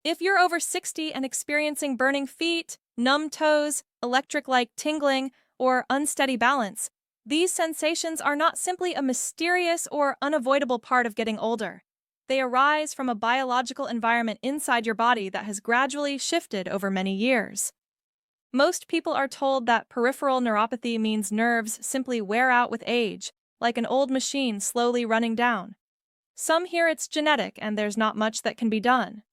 If you're over 60 and experiencing burning feet, numb toes, electric-like tingling, or unsteady balance, these sensations are not simply a mysterious or unavoidable part of getting older. They arise from a biological environment inside your body that has gradually shifted over many years. Most people are told that peripheral neuropathy means nerves simply wear out with age, like an old machine slowly running down. Some hear it's genetic and there's not much that can be done.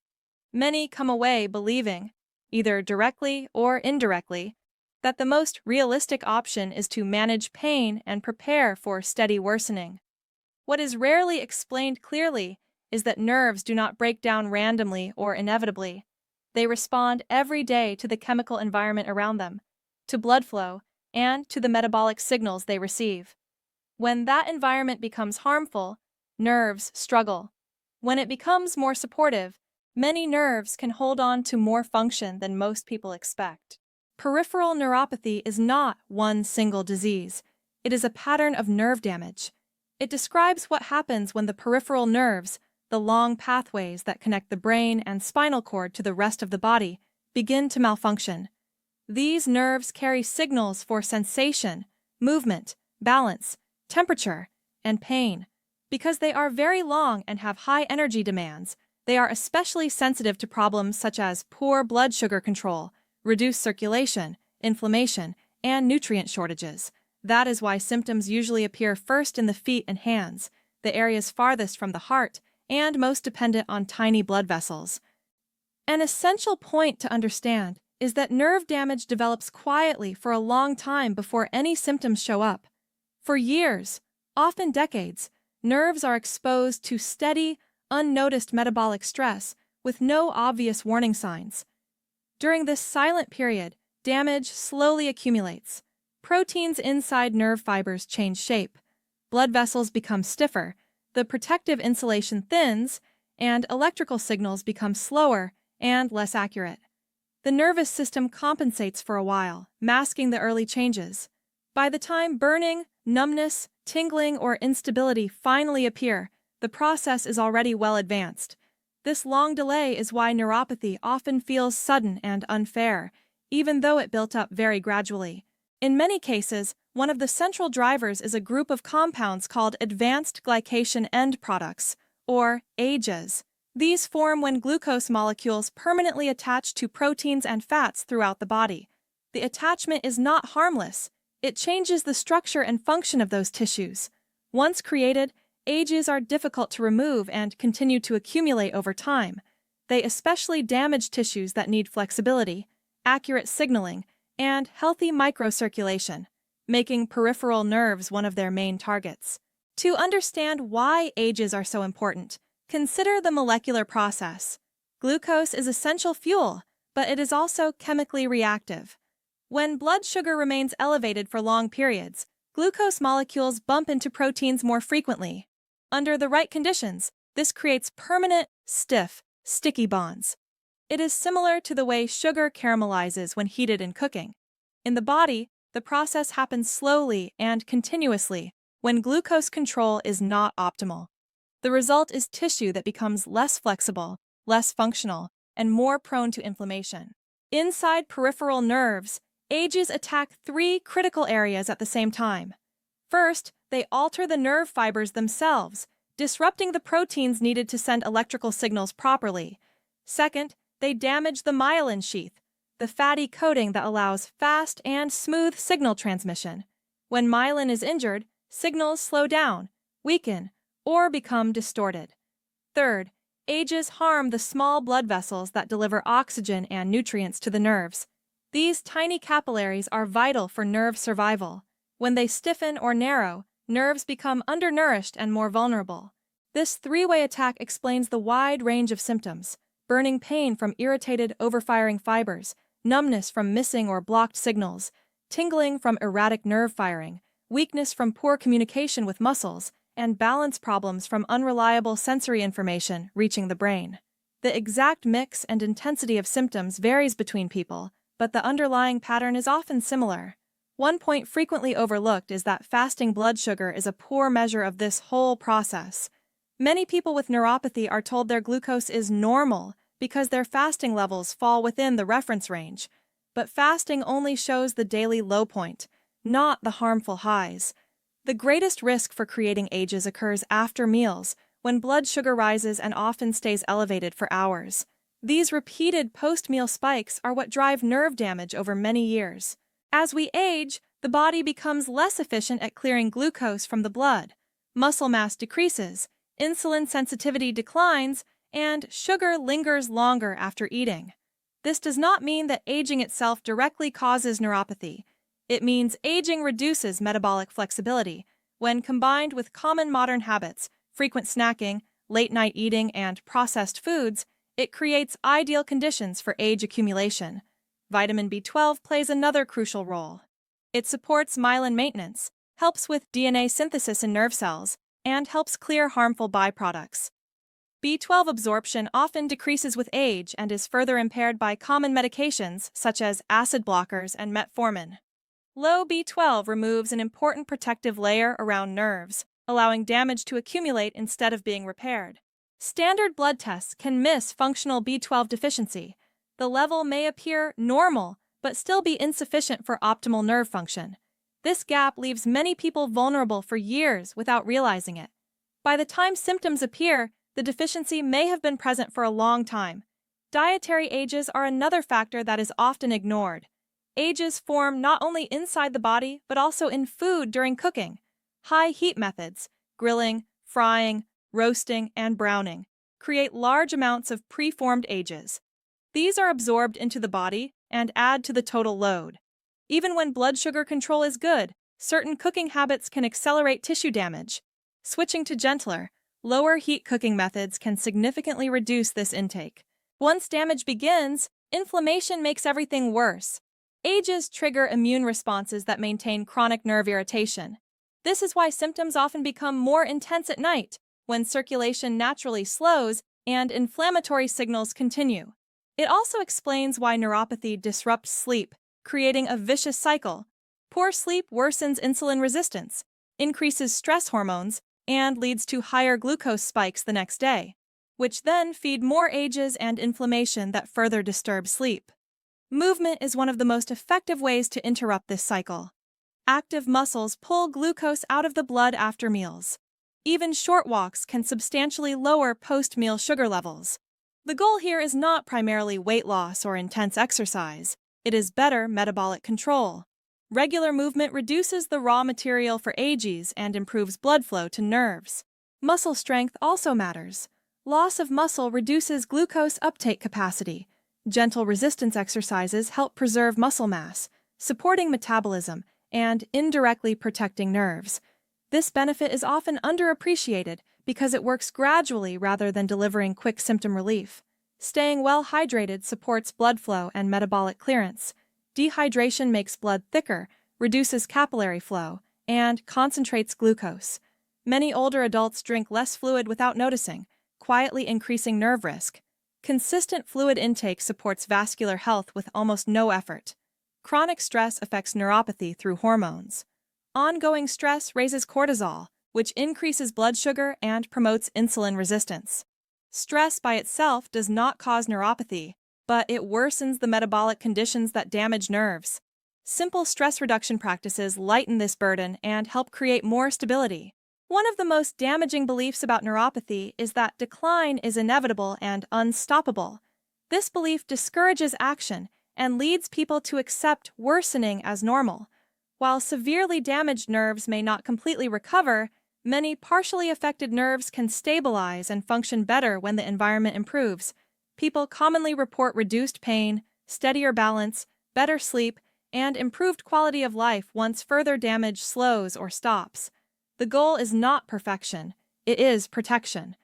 Many come away believing, either directly or indirectly, that the most realistic option is to manage pain and prepare for steady worsening. What is rarely explained clearly is that nerves do not break down randomly or inevitably. They respond every day to the chemical environment around them, to blood flow, and to the metabolic signals they receive. When that environment becomes harmful, nerves struggle. When it becomes more supportive, many nerves can hold on to more function than most people expect. Peripheral neuropathy is not one single disease. It is a pattern of nerve damage. It describes what happens when the peripheral nerves, the long pathways that connect the brain and spinal cord to the rest of the body, begin to malfunction. These nerves carry signals for sensation, movement, balance, temperature, and pain. Because they are very long and have high energy demands, they are especially sensitive to problems such as poor blood sugar control, reduced circulation, inflammation, and nutrient shortages. That is why symptoms usually appear first in the feet and hands, the areas farthest from the heart and most dependent on tiny blood vessels. An essential point to understand is that nerve damage develops quietly for a long time before any symptoms show up. For years, often decades, nerves are exposed to steady, unnoticed metabolic stress with no obvious warning signs. During this silent period, damage slowly accumulates. Proteins inside nerve fibers change shape. Blood vessels become stiffer, the protective insulation thins, and electrical signals become slower and less accurate. The nervous system compensates for a while, masking the early changes. By the time burning, numbness, tingling, or instability finally appear, the process is already well advanced. This long delay is why neuropathy often feels sudden and unfair, even though it built up very gradually. In many cases, one of the central drivers is a group of compounds called advanced glycation end products, or AGEs. These form when glucose molecules permanently attach to proteins and fats throughout the body. The attachment is not harmless. It changes the structure and function of those tissues. Once created, AGEs are difficult to remove and continue to accumulate over time. They especially damage tissues that need flexibility, accurate signaling, and healthy microcirculation, making peripheral nerves one of their main targets. To understand why AGEs are so important, consider the molecular process. Glucose is essential fuel, but it is also chemically reactive. When blood sugar remains elevated for long periods, glucose molecules bump into proteins more frequently. Under the right conditions, this creates permanent, stiff, sticky bonds. It is similar to the way sugar caramelizes when heated in cooking. In the body, the process happens slowly and continuously when glucose control is not optimal. The result is tissue that becomes less flexible, less functional, and more prone to inflammation. Inside peripheral nerves, AGEs attack three critical areas at the same time. First, they alter the nerve fibers themselves, disrupting the proteins needed to send electrical signals properly. Second, they damage the myelin sheath, the fatty coating that allows fast and smooth signal transmission. When myelin is injured, signals slow down, weaken, or become distorted. Third, AGEs harm the small blood vessels that deliver oxygen and nutrients to the nerves. These tiny capillaries are vital for nerve survival. When they stiffen or narrow, nerves become undernourished and more vulnerable. This three-way attack explains the wide range of symptoms: burning pain from irritated, overfiring fibers, numbness from missing or blocked signals, tingling from erratic nerve firing, weakness from poor communication with muscles, and balance problems from unreliable sensory information reaching the brain. The exact mix and intensity of symptoms varies between people, but the underlying pattern is often similar. One point frequently overlooked is that fasting blood sugar is a poor measure of this whole process. Many people with neuropathy are told their glucose is normal because their fasting levels fall within the reference range. But fasting only shows the daily low point, not the harmful highs. The greatest risk for creating ages occurs after meals, when blood sugar rises and often stays elevated for hours. These repeated post-meal spikes are what drive nerve damage over many years. As we age, the body becomes less efficient at clearing glucose from the blood. Muscle mass decreases, insulin sensitivity declines, and sugar lingers longer after eating. This does not mean that aging itself directly causes neuropathy. It means aging reduces metabolic flexibility. When combined with common modern habits, frequent snacking, late-night eating, and processed foods, it creates ideal conditions for age accumulation. Vitamin B12 plays another crucial role. It supports myelin maintenance, helps with DNA synthesis in nerve cells, and helps clear harmful byproducts. B12 absorption often decreases with age and is further impaired by common medications such as acid blockers and metformin. Low B12 removes an important protective layer around nerves, allowing damage to accumulate instead of being repaired. Standard blood tests can miss functional B12 deficiency. The level may appear normal, but still be insufficient for optimal nerve function. This gap leaves many people vulnerable for years without realizing it. By the time symptoms appear, the deficiency may have been present for a long time. Dietary ages are another factor that is often ignored. Ages form not only inside the body, but also in food during cooking. High heat methods, grilling, frying, roasting, and browning, create large amounts of preformed ages. These are absorbed into the body and add to the total load. Even when blood sugar control is good, certain cooking habits can accelerate tissue damage. Switching to gentler, lower heat cooking methods can significantly reduce this intake. Once damage begins, inflammation makes everything worse. Ages trigger immune responses that maintain chronic nerve irritation. This is why symptoms often become more intense at night, when circulation naturally slows and inflammatory signals continue. It also explains why neuropathy disrupts sleep, creating a vicious cycle. Poor sleep worsens insulin resistance, increases stress hormones, and leads to higher glucose spikes the next day, which then feed more ages and inflammation that further disturb sleep. Movement is one of the most effective ways to interrupt this cycle. Active muscles pull glucose out of the blood after meals. Even short walks can substantially lower post-meal sugar levels. The goal here is not primarily weight loss or intense exercise. It is better metabolic control. Regular movement reduces the raw material for ages and improves blood flow to nerves. Muscle strength also matters. Loss of muscle reduces glucose uptake capacity. Gentle resistance exercises help preserve muscle mass, supporting metabolism and indirectly protecting nerves. This benefit is often underappreciated because it works gradually rather than delivering quick symptom relief. Staying well hydrated supports blood flow and metabolic clearance. Dehydration makes blood thicker, reduces capillary flow, and concentrates glucose. Many older adults drink less fluid without noticing, quietly increasing nerve risk. Consistent fluid intake supports vascular health with almost no effort. Chronic stress affects neuropathy through hormones. Ongoing stress raises cortisol, which increases blood sugar and promotes insulin resistance. Stress by itself does not cause neuropathy, but it worsens the metabolic conditions that damage nerves. Simple stress reduction practices lighten this burden and help create more stability. One of the most damaging beliefs about neuropathy is that decline is inevitable and unstoppable. This belief discourages action and leads people to accept worsening as normal. While severely damaged nerves may not completely recover, many partially affected nerves can stabilize and function better when the environment improves. People commonly report reduced pain, steadier balance, better sleep, and improved quality of life once further damage slows or stops. The goal is not perfection, it is protection.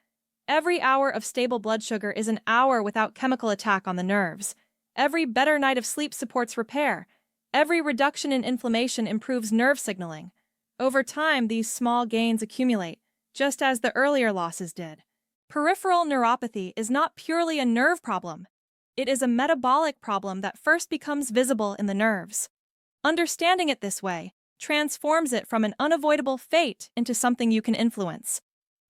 Every hour of stable blood sugar is an hour without chemical attack on the nerves. Every better night of sleep supports repair. Every reduction in inflammation improves nerve signaling. Over time, these small gains accumulate, just as the earlier losses did. Peripheral neuropathy is not purely a nerve problem. It is a metabolic problem that first becomes visible in the nerves. Understanding it this way transforms it from an unavoidable fate into something you can influence.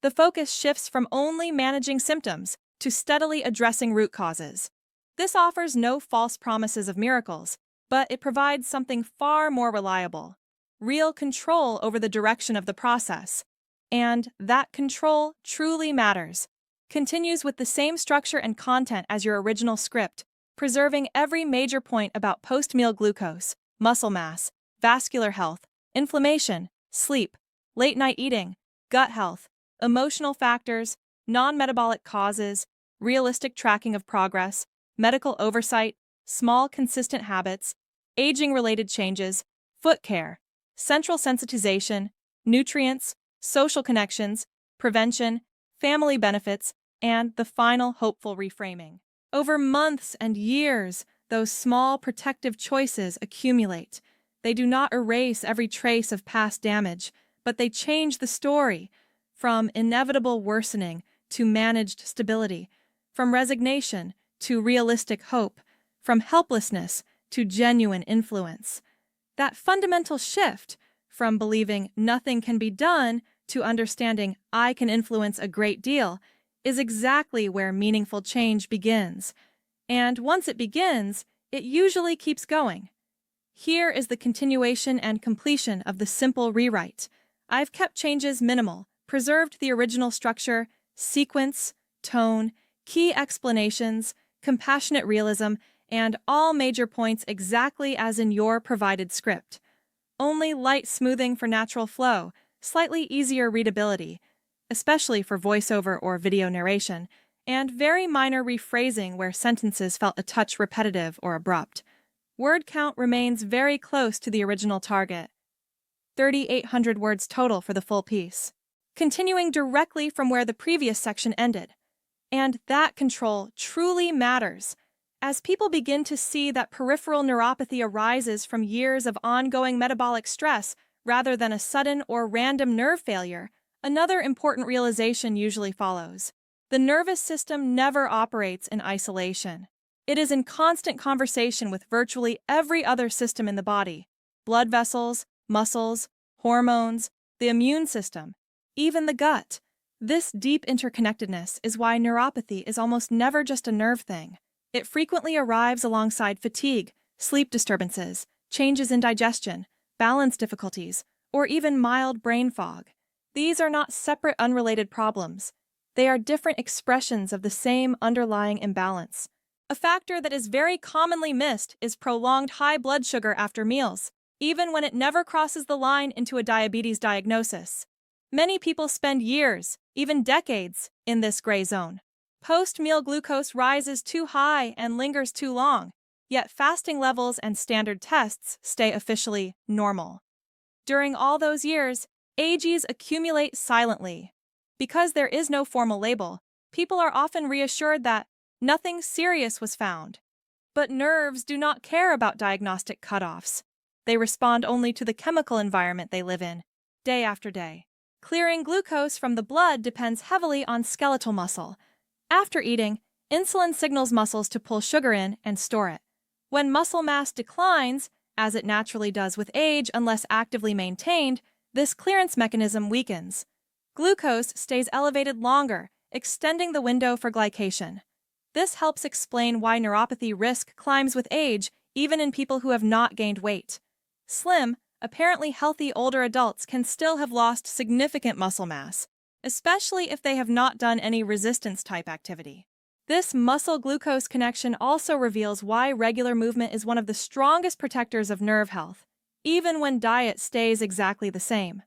The focus shifts from only managing symptoms to steadily addressing root causes. This offers no false promises of miracles, but it provides something far more reliable: real control over the direction of the process. And that control truly matters. Continues with the same structure and content as your original script, preserving every major point about post-meal glucose, muscle mass, vascular health, inflammation, sleep, late-night eating, gut health, emotional factors, non-metabolic causes, realistic tracking of progress, medical oversight, small consistent habits, aging-related changes, foot care, central sensitization, nutrients, social connections, prevention, family benefits, and the final hopeful reframing. Over months and years, those small protective choices accumulate. They do not erase every trace of past damage, but they change the story, from inevitable worsening to managed stability, from resignation to realistic hope, from helplessness to genuine influence. That fundamental shift from believing nothing can be done to understanding I can influence a great deal is exactly where meaningful change begins. And once it begins, it usually keeps going. Here is the continuation and completion of the simple rewrite. I've kept changes minimal, preserved the original structure, sequence, tone, key explanations, compassionate realism, and all major points exactly as in your provided script. Only light smoothing for natural flow, slightly easier readability, especially for voiceover or video narration, and very minor rephrasing where sentences felt a touch repetitive or abrupt. Word count remains very close to the original target, 3,800 words total for the full piece, continuing directly from where the previous section ended. And that control truly matters. As people begin to see that peripheral neuropathy arises from years of ongoing metabolic stress rather than a sudden or random nerve failure, another important realization usually follows. The nervous system never operates in isolation. It is in constant conversation with virtually every other system in the body: blood vessels, muscles, hormones, the immune system, even the gut. This deep interconnectedness is why neuropathy is almost never just a nerve thing. It frequently arrives alongside fatigue, sleep disturbances, changes in digestion, balance difficulties, or even mild brain fog. These are not separate, unrelated problems. They are different expressions of the same underlying imbalance. A factor that is very commonly missed is prolonged high blood sugar after meals, even when it never crosses the line into a diabetes diagnosis. Many people spend years, even decades, in this gray zone. Post-meal glucose rises too high and lingers too long, yet fasting levels and standard tests stay officially normal. During all those years, AGs accumulate silently. Because there is no formal label, people are often reassured that nothing serious was found. But nerves do not care about diagnostic cutoffs. They respond only to the chemical environment they live in, day after day. Clearing glucose from the blood depends heavily on skeletal muscle. After eating, insulin signals muscles to pull sugar in and store it. When muscle mass declines, as it naturally does with age unless actively maintained, this clearance mechanism weakens. Glucose stays elevated longer, extending the window for glycation. This helps explain why neuropathy risk climbs with age, even in people who have not gained weight. Slim, apparently healthy older adults can still have lost significant muscle mass, especially if they have not done any resistance-type activity. This muscle-glucose connection also reveals why regular movement is one of the strongest protectors of nerve health, even when diet stays exactly the same.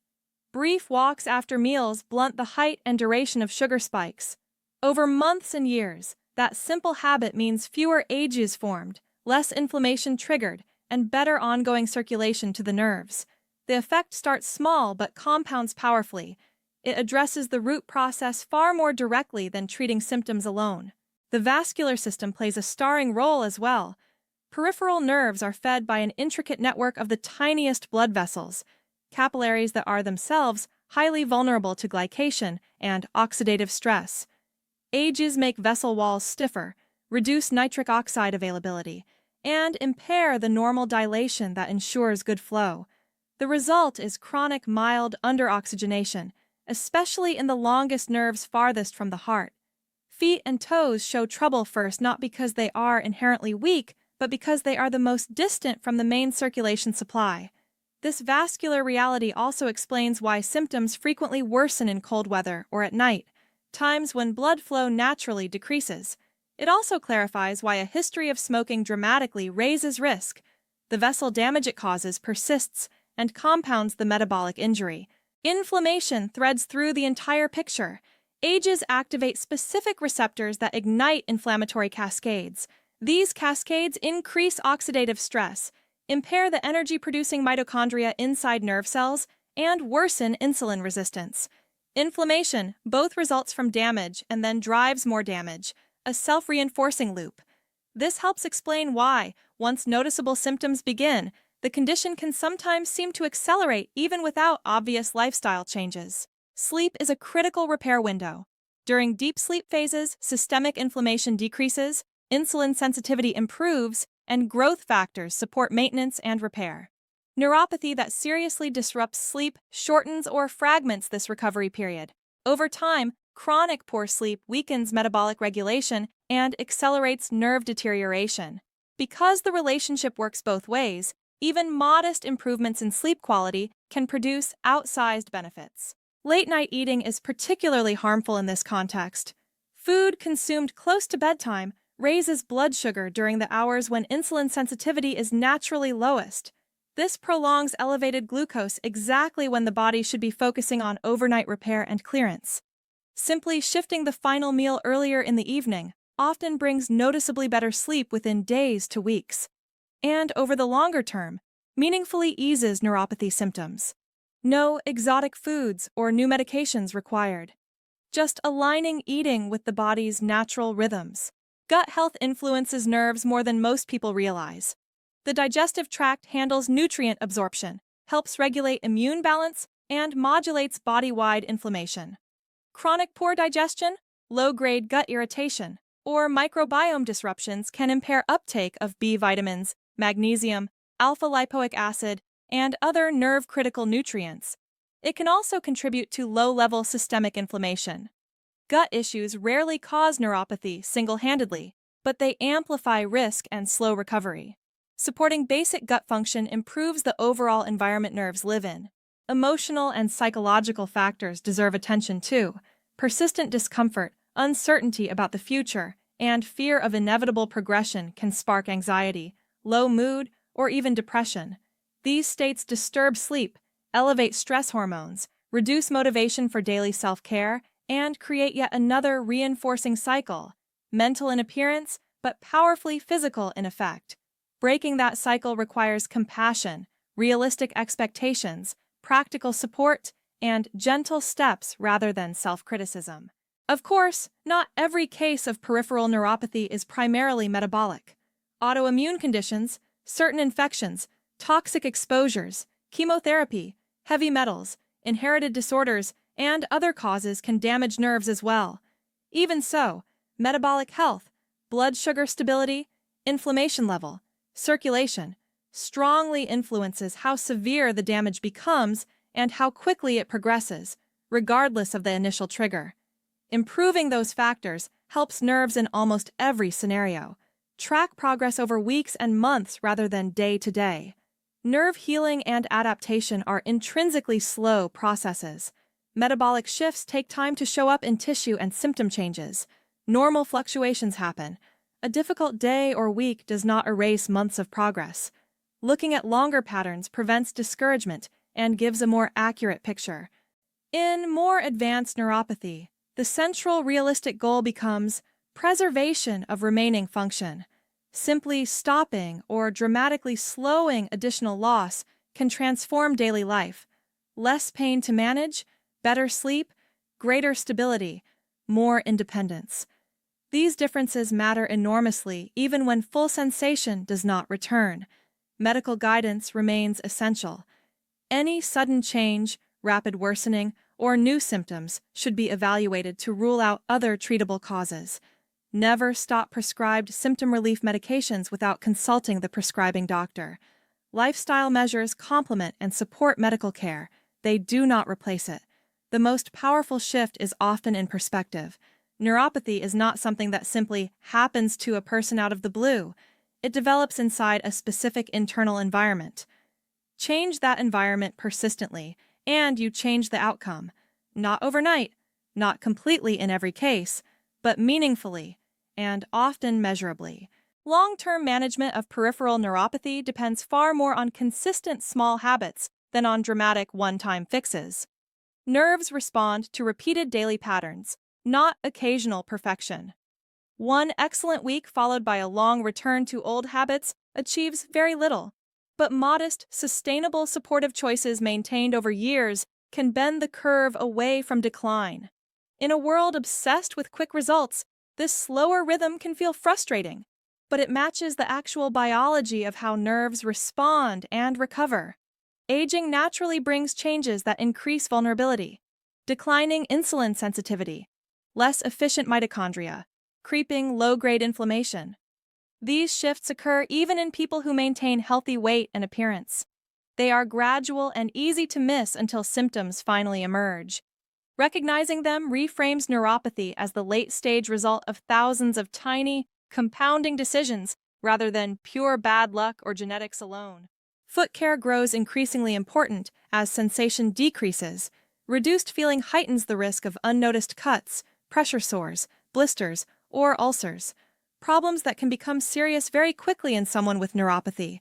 Brief walks after meals blunt the height and duration of sugar spikes. Over months and years, that simple habit means fewer AGs formed, less inflammation triggered, and better ongoing circulation to the nerves. The effect starts small but compounds powerfully. It addresses the root process far more directly than treating symptoms alone. The vascular system plays a starring role as well. Peripheral nerves are fed by an intricate network of the tiniest blood vessels, capillaries that are themselves highly vulnerable to glycation and oxidative stress. AGs make vessel walls stiffer, reduce nitric oxide availability, and impair the normal dilation that ensures good flow. The result is chronic mild underoxygenation, especially in the longest nerves farthest from the heart. Feet and toes show trouble first not because they are inherently weak, but because they are the most distant from the main circulation supply. This vascular reality also explains why symptoms frequently worsen in cold weather or at night, times when blood flow naturally decreases. It also clarifies why a history of smoking dramatically raises risk. The vessel damage it causes persists and compounds the metabolic injury. Inflammation threads through the entire picture. Ages activate specific receptors that ignite inflammatory cascades. These cascades increase oxidative stress, impair the energy-producing mitochondria inside nerve cells, and worsen insulin resistance. Inflammation both results from damage and then drives more damage, a self-reinforcing loop. This helps explain why, once noticeable symptoms begin, the condition can sometimes seem to accelerate even without obvious lifestyle changes. Sleep is a critical repair window. During deep sleep phases, systemic inflammation decreases, insulin sensitivity improves, and growth factors support maintenance and repair. Neuropathy that seriously disrupts sleep shortens or fragments this recovery period. Over time, chronic poor sleep weakens metabolic regulation and accelerates nerve deterioration. Because the relationship works both ways, even modest improvements in sleep quality can produce outsized benefits. Late-night eating is particularly harmful in this context. Food consumed close to bedtime raises blood sugar during the hours when insulin sensitivity is naturally lowest. This prolongs elevated glucose exactly when the body should be focusing on overnight repair and clearance. Simply shifting the final meal earlier in the evening often brings noticeably better sleep within days to weeks, and over the longer term, meaningfully eases neuropathy symptoms. No exotic foods or new medications required. Just aligning eating with the body's natural rhythms. Gut health influences nerves more than most people realize. The digestive tract handles nutrient absorption, helps regulate immune balance, and modulates body-wide inflammation. Chronic poor digestion, low-grade gut irritation, or microbiome disruptions can impair uptake of B vitamins, magnesium, alpha-lipoic acid, and other nerve-critical nutrients. It can also contribute to low-level systemic inflammation. Gut issues rarely cause neuropathy single-handedly, but they amplify risk and slow recovery. Supporting basic gut function improves the overall environment nerves live in. Emotional and psychological factors deserve attention too. Persistent discomfort, uncertainty about the future, and fear of inevitable progression can spark anxiety, low mood, or even depression. These states disturb sleep, elevate stress hormones, reduce motivation for daily self-care, and create yet another reinforcing cycle, mental in appearance, but powerfully physical in effect. Breaking that cycle requires compassion, realistic expectations, practical support, and gentle steps rather than self-criticism. Of course, not every case of peripheral neuropathy is primarily metabolic. Autoimmune conditions, certain infections, toxic exposures, chemotherapy, heavy metals, inherited disorders, and other causes can damage nerves as well. Even so, metabolic health, blood sugar stability, inflammation level, circulation, strongly influences how severe the damage becomes and how quickly it progresses, regardless of the initial trigger. Improving those factors helps nerves in almost every scenario. Track progress over weeks and months rather than day to day. Nerve healing and adaptation are intrinsically slow processes. Metabolic shifts take time to show up in tissue and symptom changes. Normal fluctuations happen. A difficult day or week does not erase months of progress. Looking at longer patterns prevents discouragement and gives a more accurate picture. In more advanced neuropathy, the central realistic goal becomes preservation of remaining function. Simply stopping or dramatically slowing additional loss can transform daily life. Less pain to manage, better sleep, greater stability, more independence. These differences matter enormously even when full sensation does not return. Medical guidance remains essential. Any sudden change, rapid worsening, or new symptoms should be evaluated to rule out other treatable causes. Never stop prescribed symptom relief medications without consulting the prescribing doctor. Lifestyle measures complement and support medical care. They do not replace it. The most powerful shift is often in perspective. Neuropathy is not something that simply happens to a person out of the blue. It develops inside a specific internal environment. Change that environment persistently, and you change the outcome. Not overnight, not completely in every case, but meaningfully, and often measurably. Long-term management of peripheral neuropathy depends far more on consistent small habits than on dramatic one-time fixes. Nerves respond to repeated daily patterns, not occasional perfection. One excellent week followed by a long return to old habits achieves very little, but modest, sustainable supportive choices maintained over years can bend the curve away from decline. In a world obsessed with quick results, this slower rhythm can feel frustrating, but it matches the actual biology of how nerves respond and recover. Aging naturally brings changes that increase vulnerability, declining insulin sensitivity, less efficient mitochondria, creeping low-grade inflammation. These shifts occur even in people who maintain healthy weight and appearance. They are gradual and easy to miss until symptoms finally emerge. Recognizing them reframes neuropathy as the late-stage result of thousands of tiny, compounding decisions rather than pure bad luck or genetics alone. Foot care grows increasingly important as sensation decreases. Reduced feeling heightens the risk of unnoticed cuts, pressure sores, blisters, or ulcers, problems that can become serious very quickly in someone with neuropathy.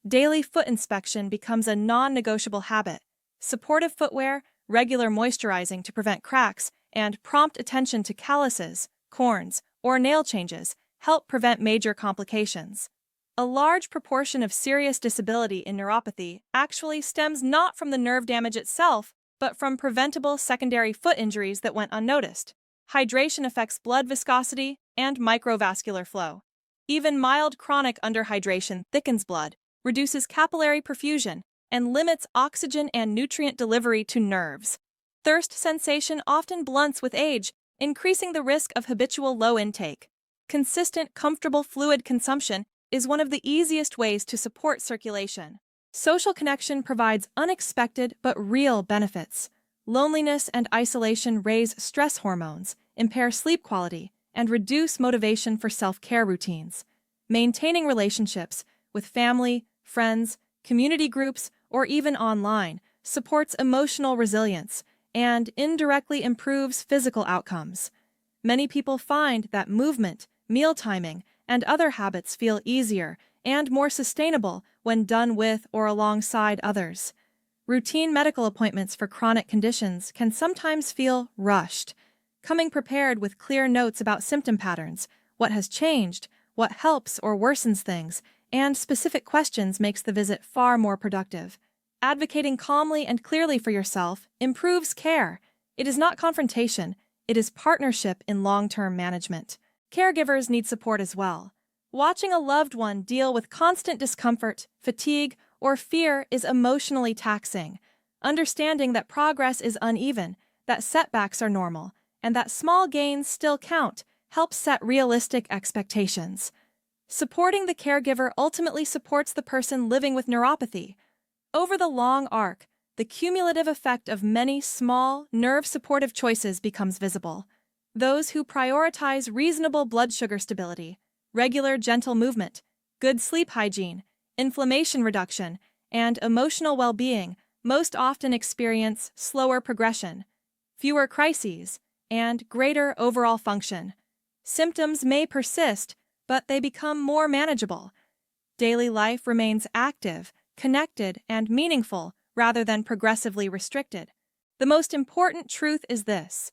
Daily foot inspection becomes a non-negotiable habit. Supportive footwear, regular moisturizing to prevent cracks, and prompt attention to calluses, corns, or nail changes help prevent major complications. A large proportion of serious disability in neuropathy actually stems not from the nerve damage itself, but from preventable secondary foot injuries that went unnoticed. Hydration affects blood viscosity and microvascular flow. Even mild chronic underhydration thickens blood, reduces capillary perfusion, and limits oxygen and nutrient delivery to nerves. Thirst sensation often blunts with age, increasing the risk of habitual low intake. Consistent, comfortable fluid consumption is one of the easiest ways to support circulation. Social connection provides unexpected but real benefits. Loneliness and isolation raise stress hormones, impair sleep quality, and reduce motivation for self-care routines. Maintaining relationships with family, friends, community groups, or even online supports emotional resilience and indirectly improves physical outcomes. Many people find that movement, meal timing, and other habits feel easier and more sustainable when done with or alongside others. Routine medical appointments for chronic conditions can sometimes feel rushed. Coming prepared with clear notes about symptom patterns, what has changed, what helps or worsens things, and specific questions makes the visit far more productive. Advocating calmly and clearly for yourself improves care. It is not confrontation, it is partnership in long-term management. Caregivers need support as well. Watching a loved one deal with constant discomfort, fatigue, or fear is emotionally taxing. Understanding that progress is uneven, that setbacks are normal, and that small gains still count helps set realistic expectations. Supporting the caregiver ultimately supports the person living with neuropathy. Over the long arc, the cumulative effect of many small, nerve-supportive choices becomes visible. Those who prioritize reasonable blood sugar stability, regular gentle movement, good sleep hygiene, inflammation reduction, and emotional well-being most often experience slower progression, fewer crises, and greater overall function. Symptoms may persist, but they become more manageable. Daily life remains active, connected, and meaningful rather than progressively restricted. The most important truth is this: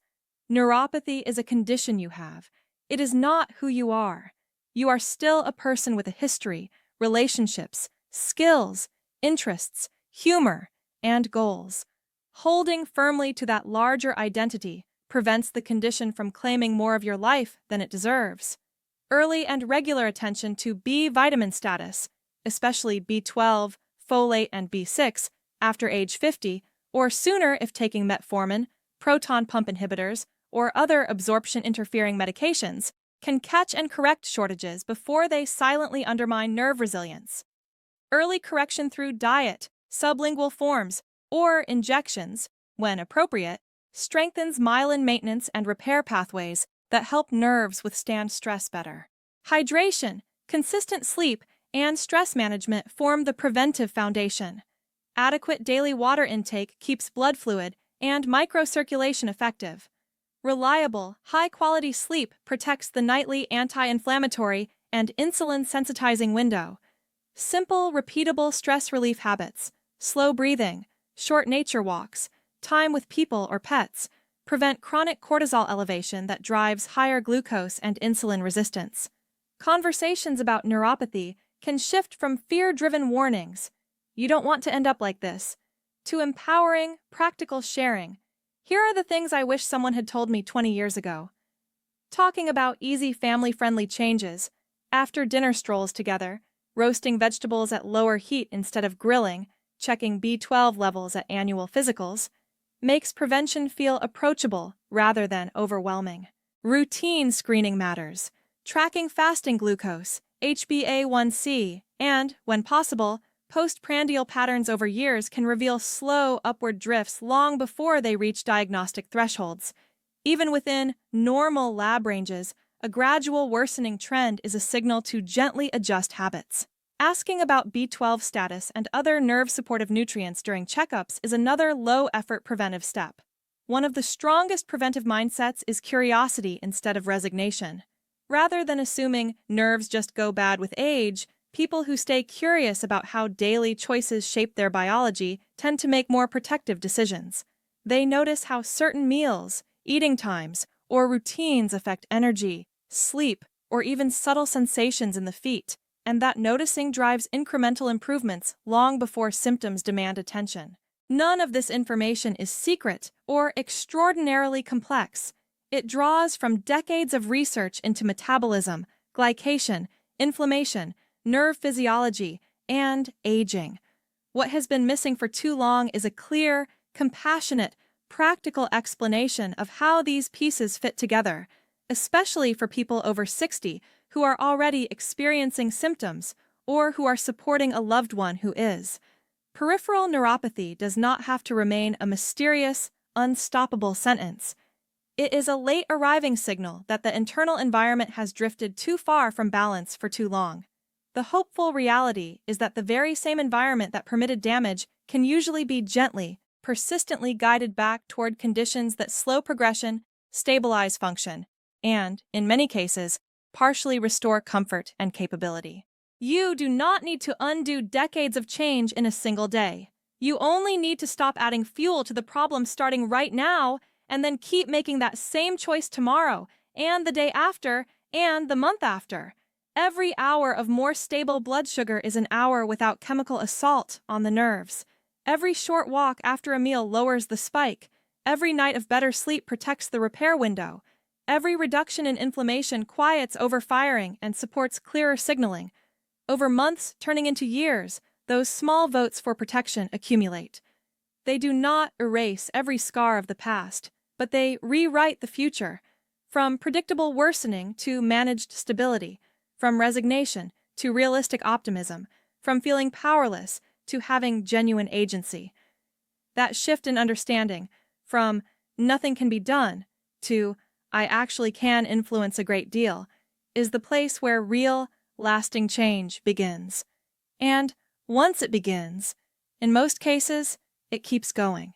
neuropathy is a condition you have. It is not who you are. You are still a person with a history, relationships, skills, interests, humor, and goals. Holding firmly to that larger identity prevents the condition from claiming more of your life than it deserves. Early and regular attention to B vitamin status, especially B12, folate, and B6, after age 50, or sooner if taking metformin, proton pump inhibitors, or other absorption-interfering medications, can catch and correct shortages before they silently undermine nerve resilience. Early correction through diet, sublingual forms, or injections, when appropriate, strengthens myelin maintenance and repair pathways that help nerves withstand stress better. Hydration, consistent sleep, and stress management form the preventive foundation. Adequate daily water intake keeps blood fluid and microcirculation effective. Reliable, high-quality sleep protects the nightly anti-inflammatory and insulin-sensitizing window. Simple, repeatable stress relief habits, slow breathing, short nature walks, time with people or pets, prevent chronic cortisol elevation that drives higher glucose and insulin resistance. Conversations about neuropathy can shift from fear-driven warnings, "You don't want to end up like this," to empowering, practical sharing. "Here are the things I wish someone had told me 20 years ago." Talking about easy family-friendly changes, after dinner strolls together, roasting vegetables at lower heat instead of grilling, checking B12 levels at annual physicals, makes prevention feel approachable rather than overwhelming. Routine screening matters, tracking fasting glucose, HbA1c, and, when possible, postprandial patterns over years can reveal slow upward drifts long before they reach diagnostic thresholds. Even within normal lab ranges, a gradual worsening trend is a signal to gently adjust habits. Asking about B12 status and other nerve-supportive nutrients during checkups is another low-effort preventive step. One of the strongest preventive mindsets is curiosity instead of resignation. Rather than assuming nerves just go bad with age, people who stay curious about how daily choices shape their biology tend to make more protective decisions. They notice how certain meals, eating times, or routines affect energy, sleep, or even subtle sensations in the feet, and that noticing drives incremental improvements long before symptoms demand attention. None of this information is secret or extraordinarily complex. It draws from decades of research into metabolism, glycation, inflammation, nerve physiology, and aging. What has been missing for too long is a clear, compassionate, practical explanation of how these pieces fit together, especially for people over 60 who are already experiencing symptoms or who are supporting a loved one who is. Peripheral neuropathy does not have to remain a mysterious, unstoppable sentence. It is a late-arriving signal that the internal environment has drifted too far from balance for too long. The hopeful reality is that the very same environment that permitted damage can usually be gently, persistently guided back toward conditions that slow progression, stabilize function, and, in many cases, partially restore comfort and capability. You do not need to undo decades of change in a single day. You only need to stop adding fuel to the problem starting right now and then keep making that same choice tomorrow and the day after and the month after. Every hour of more stable blood sugar is an hour without chemical assault on the nerves. Every short walk after a meal lowers the spike. Every night of better sleep protects the repair window. Every reduction in inflammation quiets overfiring and supports clearer signaling. Over months, turning into years, those small votes for protection accumulate. They do not erase every scar of the past, but they rewrite the future. From predictable worsening to managed stability, from resignation to realistic optimism, from feeling powerless to having genuine agency. That shift in understanding, from "nothing can be done" to "I actually can influence a great deal," is the place where real, lasting change begins. And once it begins, in most cases, it keeps going.